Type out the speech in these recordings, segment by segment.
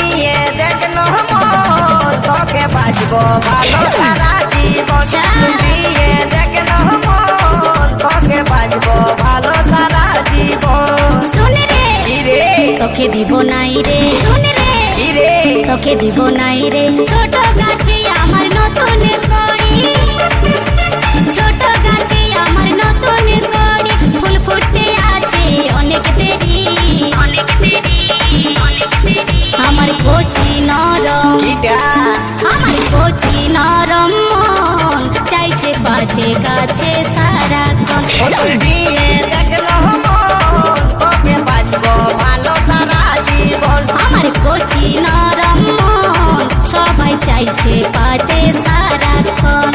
দিয়ে দেখলো মন তোকে বাঁচবো ভালো সারা জীবন তুই দিয়ে দেখলো মন তোকে বাঁচবো ভালো সারা জীবন শুনে রে কি রে তোকে দিব নাই রে শুনে রে কি রে তোকে দিব নাই রে ছোট গাছে আমার নতুন কড়ি ছোট গাছে আমার নতুন কড়ি ফুল ফুটতে আছে অনেক দেরি অনেক দেরি অনেক দেরি আমার কচি নরম কিটা আমার কচি নরম মন চাইছে পাতে গাছে সারাক্ষণ ও তুই দিয়ে দেখলো মন তোকে বাঁচবো ভালো সারা জীবন আমার কচি নরম মন সবাই চাইছে পাতে সারাক্ষণ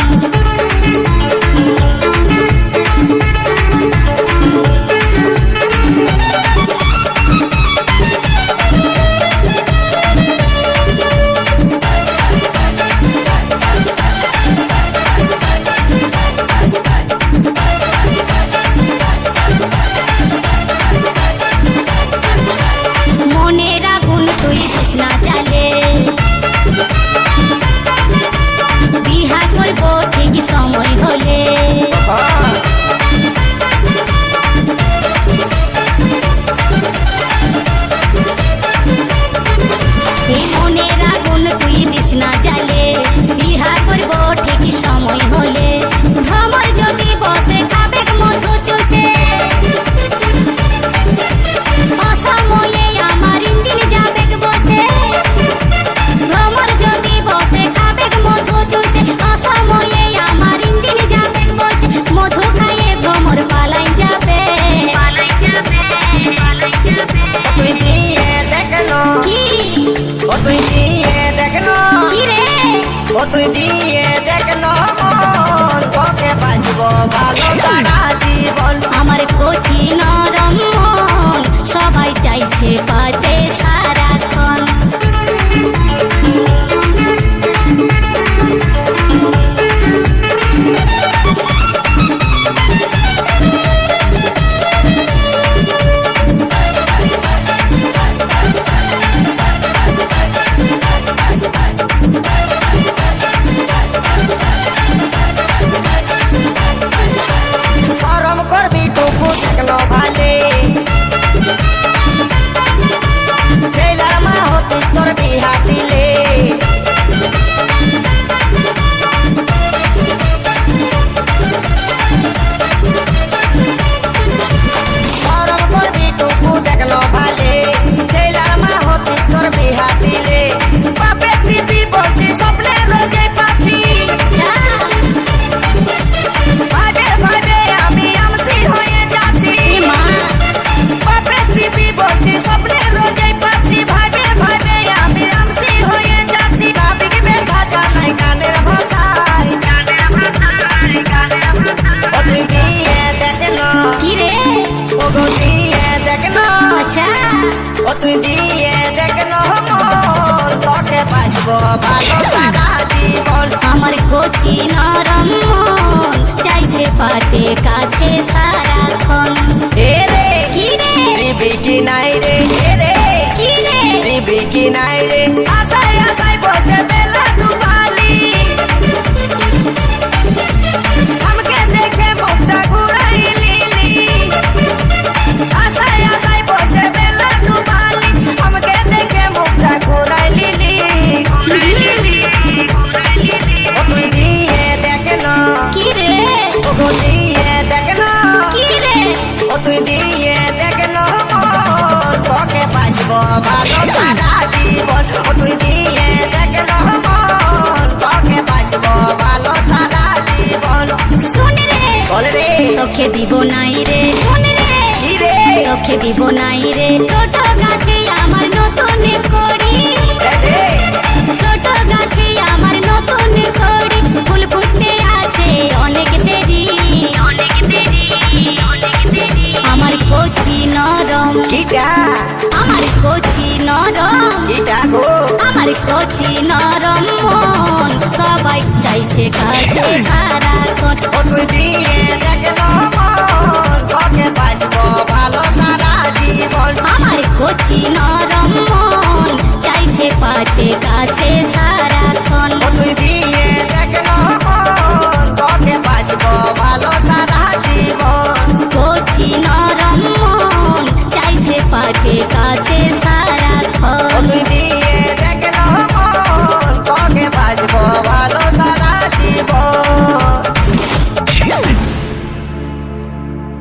মনের আগুন তুই দিস না জ্বালে বিহা করব ঠিক সময় হলে এই মনের আগুন তুই দিস না জ্বালে বিহা করব ঠিক সময় হলে ভ্রমর যদি বসে খাবে মধু চুষে অসময়ে আমার ইঞ্জিন যাবে বসে ভ্রমর যদি বসে খাবে মধু চুষে অসময়ে আমার ইঞ্জিন যাবে বসে মধু খাইয়ে ভ্রমর পালাই যাবে পালাই যাবে পালাই যাবে তুই দিয়ে দেখলো কি ও তুই দিয়ে দেখলো কি রে ও তুই দিয়ে দেখলো মন তোকে বাঁচবো ভালো সারা জীবন আমার কচি নরম মন সবাই চাইছে পাতে সারাক্ষণ শরম করবি টুকু দেখলো ভালে ছেলার মা হতিস তোর বিহা দিলে শরম করবি টুকু দেখলো ভালে ছেলার মা হতিস তোর বিহা দিলে বাপে দিবি বলছি স্বপ্নে রোজে পাচ্ছি যা ভাবে ভাবে আমি আমসি হয়ে যাচ্ছি মা বাপে দিবি বলছি স্বপ্নে রোজে পাচ্ছি ভাবে ভাবে আমি আমসি হয়ে যাচ্ছি ভাবিক ব্যথা জানাই গানের ভাষায় গানের ভাষায় গানের ভাষায় ও তুই দিয়ে দেখলো কি রে ও গো দিয়ে দেখলো আচ্ছা ও তুই দিয়ে দেখলো মন তোকে বাঁচবো ভালো সারা জীবন আমার কচি নরম মন চাইছে পাতে কাছে সারাক্ষণ এ রে কি রে দিবি কি নাই রে এ রে কি রে দিবি কি নাই রে আশায় আশায় বসে বেলা ডুবালি আমাকে দেখে মুখটা ঘুরাই লিলি আশায় আশায় বসে বেলা ডুবালি আমাকে দেখে মুখটা ঘুরাই লিলি ও তুই দিয়ে দেখলো কি রে ও গো দিয়ে দেখলো কি রে ও তুই দিয়ে দেখলো মন তোকে বাঁচবো ভালো সারা জীবন ও তুই দিয়ে দেখলো মন তোকে বাঁচবো ভালো সারা জীবন শুনে রে বল রে তোকে দিব নাই রে শুনে রে কি রে তোকে দিব নাই রে ছোট গাছে আমার নতুন কড়ি দে দে ছোট গাছে আমার নতুন কড়ি ফুল ফুটতে আছে অনেক দেরি অনেক দেরি অনেক দেরি আমার কচি নরম কিটা আমার কচি নরম কিটা গো আমার কচি নরম মন সবাই চাইছে কাছে সারাক্ষণ ও তুই দিয়ে দেখলো মন তোকে বাঁচবো ভালো সারা জীবন আমার কচি নরম মন